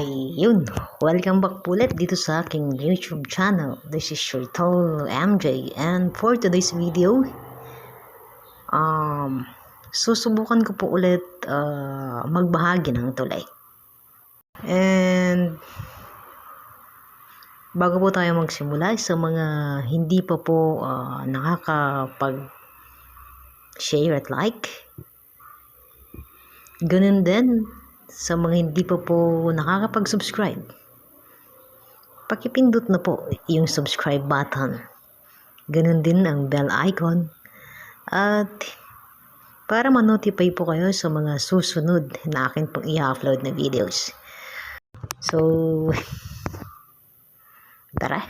Ayun, welcome back po ulit dito sa aking YouTube channel. This is your Tol MJ, and for today's video, susubukan ko po ulit magbahagi ng tulay. And bago po tayo magsimula, sa mga hindi pa po nakakapag-share at like, ganun din sa mga hindi pa po nakakapag-subscribe, pakipindot na po yung subscribe button. Ganun din ang bell icon. At para ma-notify po kayo sa mga susunod na akin pong i-upload na videos. So, tara.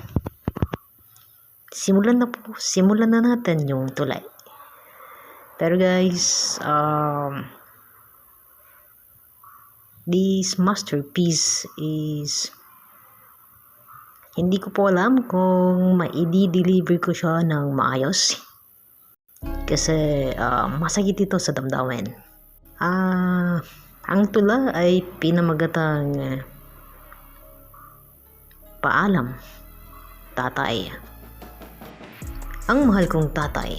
Simulan na natin yung tulay. Pero guys, this masterpiece is hindi ko po alam kung ma-i-deliver ko siya ng maayos kasi masakit ito sa damdamin. Ang tula ay pinamagatang paalam, tatay. Ang mahal kong tatay,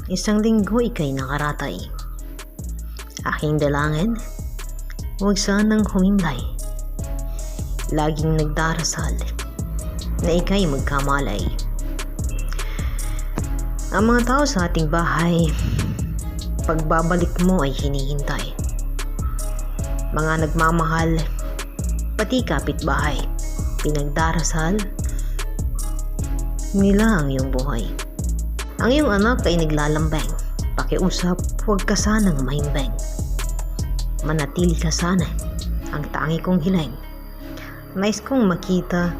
isang linggo ika'y nakaratay. Aking dalangin, huwag sanang humimlay. Laging nagdarasal na ika'y magkamalay. Ang mga tao sa ating bahay, pagbabalik mo ay hinihintay. Mga nagmamahal, pati kapitbahay, pinagdarasal nila ang iyong buhay. Ang iyong anak ay naglalambeng, pakiusap, huwag ka sanang mahimbeng. Manatili ka sana, ang tangi kong hiling. Nais kong makita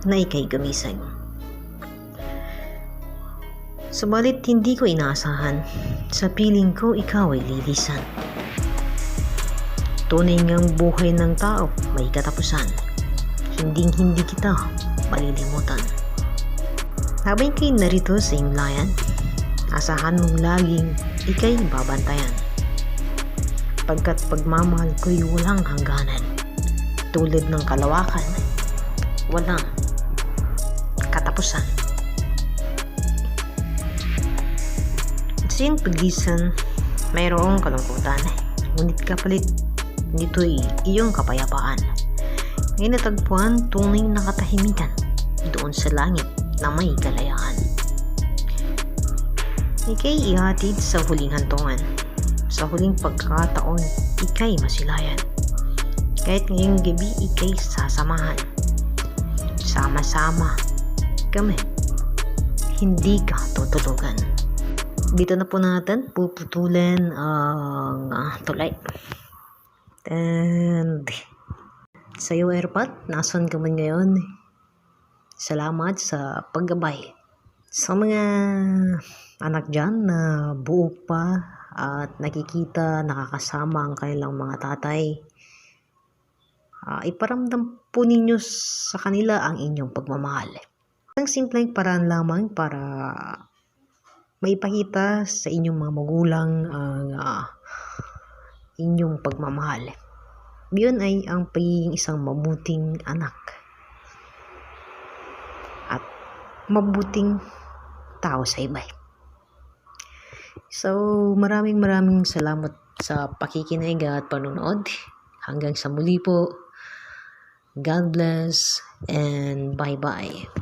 na ika'y gumising. Subalit hindi ko inaasahan, sa piling ko ikaw ay lilisan. Tunay ngang buhay ng tao may katapusan, hindi kita malilimutan. Habang ika'y narito sa imlayan, asahan mong laging ika'y babantayan. Pagkat pagmamahal ko'y walang hangganan, tulad ng kalawakan, walang katapusan. Sa iyong paglisan, mayroong kalungkutan, ngunit kapalit nito'y iyong kapayapaan. Ngayon natagpuan tunay na katahimikan doon sa langit na may kalayaan. Ika'y ihatid sa huling hantungan. Sa huling pagkakataon, ika'y masilayan. Kahit ngayong gabi, ika'y sasamahan. Sama-sama kami, hindi ka tutulugan. Dito na po natin puputulan ang tulay. And sa iyo, Airpat, nasan ka man ngayon? Salamat sa paggabay. Sa mga anak dyan na buo pa at nakikita, nakakasama ang kanilang mga tatay, iparamdam po ninyo sa kanila ang inyong pagmamahal. Ang simpleng paraan lamang para maipakita sa inyong mga magulang ang inyong pagmamahal. Yun ay ang pagiging isang mabuting anak at mabuting tao sa iba. So, maraming salamat sa pakikinig at panonood. Hanggang sa muli po. God bless and bye-bye.